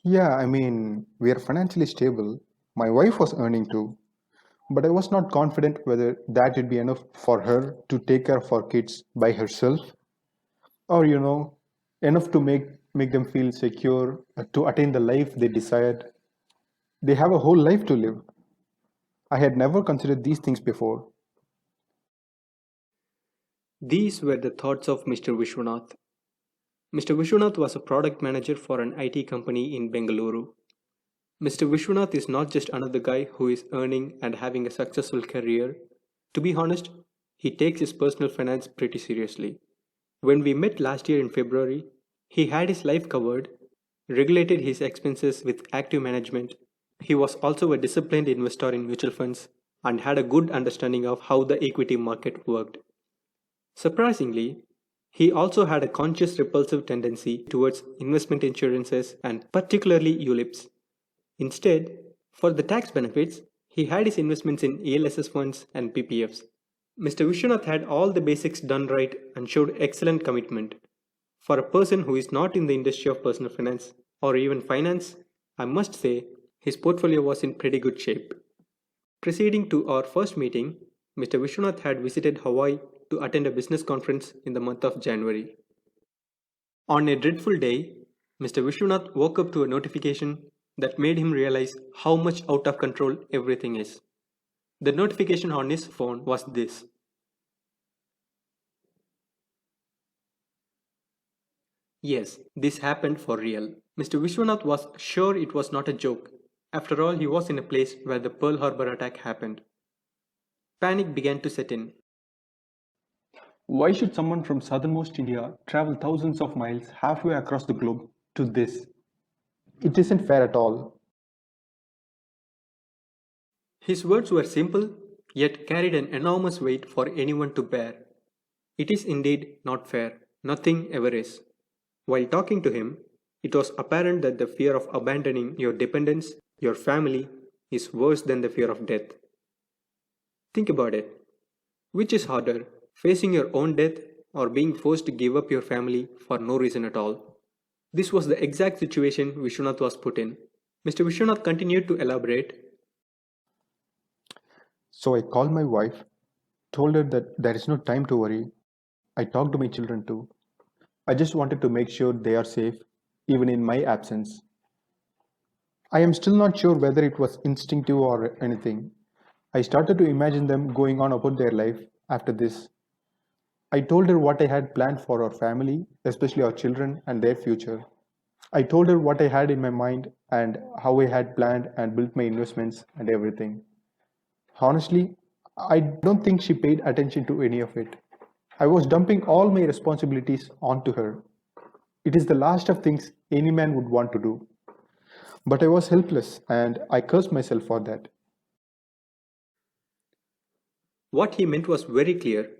Yeah, we are financially stable. My wife was earning too, but I was not confident whether that would be enough for her to take care of our kids by herself, or enough to make them feel secure to attain the life they desired. They have a whole life to live. I had never considered these things before. These were the thoughts of Mr. Vishwanath. Mr. Vishwanath was a product manager for an IT company in Bengaluru. Mr. Vishwanath is not just another guy who is earning and having a successful career. To be honest, he takes his personal finance pretty seriously. When we met last year in February, he had his life covered, regulated his expenses with active management. He was also a disciplined investor in mutual funds and had a good understanding of how the equity market worked. Surprisingly, he also had a conscious repulsive tendency towards investment insurances and particularly ULIPs. Instead, for the tax benefits, he had his investments in ELSS funds and PPFs. Mr. Vishwanath had all the basics done right and showed excellent commitment. For a person who is not in the industry of personal finance or even finance, I must say his portfolio was in pretty good shape. Preceding to our first meeting, Mr. Vishwanath had visited Hawaii to attend a business conference in the month of January. On a dreadful day, Mr. Vishwanath woke up to a notification that made him realize how much out of control everything is. The notification on his phone was this: Yes, this happened for real. Mr. Vishwanath was sure it was not a joke. After all, he was in a place where the Pearl Harbor attack happened. Panic began to set in. Why should someone from southernmost India travel thousands of miles halfway across the globe to this? It isn't fair at all. His words were simple, yet carried an enormous weight for anyone to bear. It is indeed not fair. Nothing ever is. While talking to him, it was apparent that the fear of abandoning your dependents, your family, is worse than the fear of death. Think about it. Which is harder, facing your own death or being forced to give up your family for no reason at all? This was the exact situation Vishwanath was put in. Mr. Vishwanath continued to elaborate. So I called my wife, told her that there is no time to worry. I talked to my children too. I just wanted to make sure they are safe, even in my absence. I am still not sure whether it was instinctive or anything. I started to imagine them going on about their life after this. I told her what I had planned for our family, especially our children and their future. I told her what I had in my mind and how I had planned and built my investments and everything. Honestly, I don't think she paid attention to any of it. I was dumping all my responsibilities onto her. It is the last of things any man would want to do. But I was helpless and I cursed myself for that. What he meant was very clear.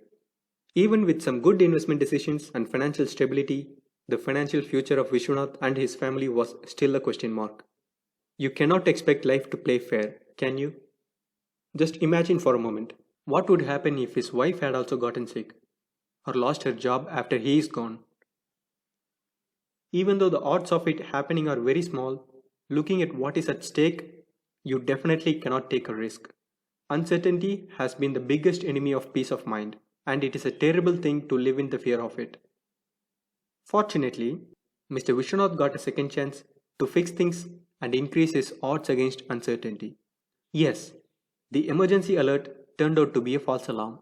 Even with some good investment decisions and financial stability, the financial future of Vishwanath and his family was still a question mark. You cannot expect life to play fair, can you? Just imagine for a moment what would happen if his wife had also gotten sick or lost her job after he is gone. Even though the odds of it happening are very small, looking at what is at stake, you definitely cannot take a risk. Uncertainty has been the biggest enemy of peace of mind, and it is a terrible thing to live in the fear of it. Fortunately, Mr. Vishwanath got a second chance to fix things and increase his odds against uncertainty. Yes, the emergency alert turned out to be a false alarm.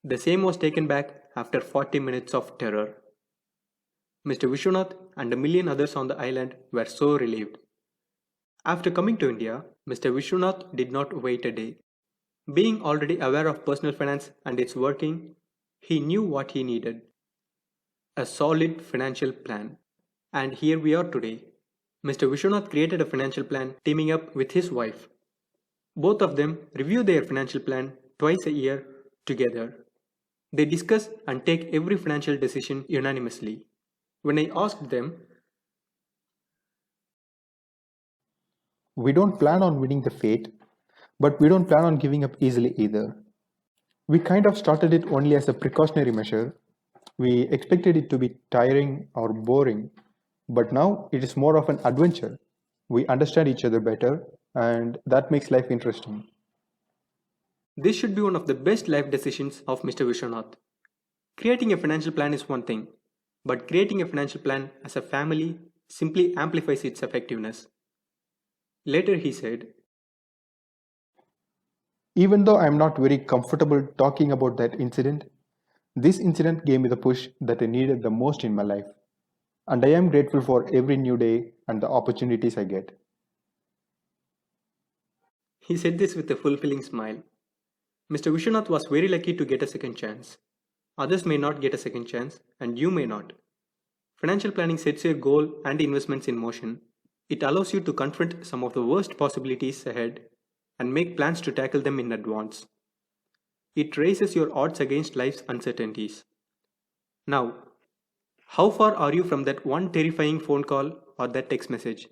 The same was taken back after 40 minutes of terror. Mr. Vishwanath and a million others on the island were so relieved. After coming to India, Mr. Vishwanath did not wait a day. Being already aware of personal finance and its working, he knew what he needed: a solid financial plan. And here we are today. Mr. Vishwanath created a financial plan teaming up with his wife. Both of them review their financial plan twice a year together. They discuss and take every financial decision unanimously. When I asked them, We don't plan on winning the fate, but we don't plan on giving up easily either. We kind of started it only as a precautionary measure. We expected it to be tiring or boring, But now it is more of an adventure. We understand each other better, and that makes life interesting. This should be one of the best life decisions of Mr. Vishwanath. Creating a financial plan is one thing, but creating a financial plan as a family simply amplifies its effectiveness. Later, he said, Even though I'm not very comfortable talking about that incident, this incident gave me the push that I needed the most in my life. And I am grateful for every new day and the opportunities I get. he said this with a fulfilling smile. Mr. Vishwanath was very lucky to get a second chance. Others may not get a second chance, and you may not. Financial planning sets your goal and investments in motion. It allows you to confront some of the worst possibilities ahead and make plans to tackle them in advance. It raises your odds against life's uncertainties. Now, how far are you from that one terrifying phone call or that text message?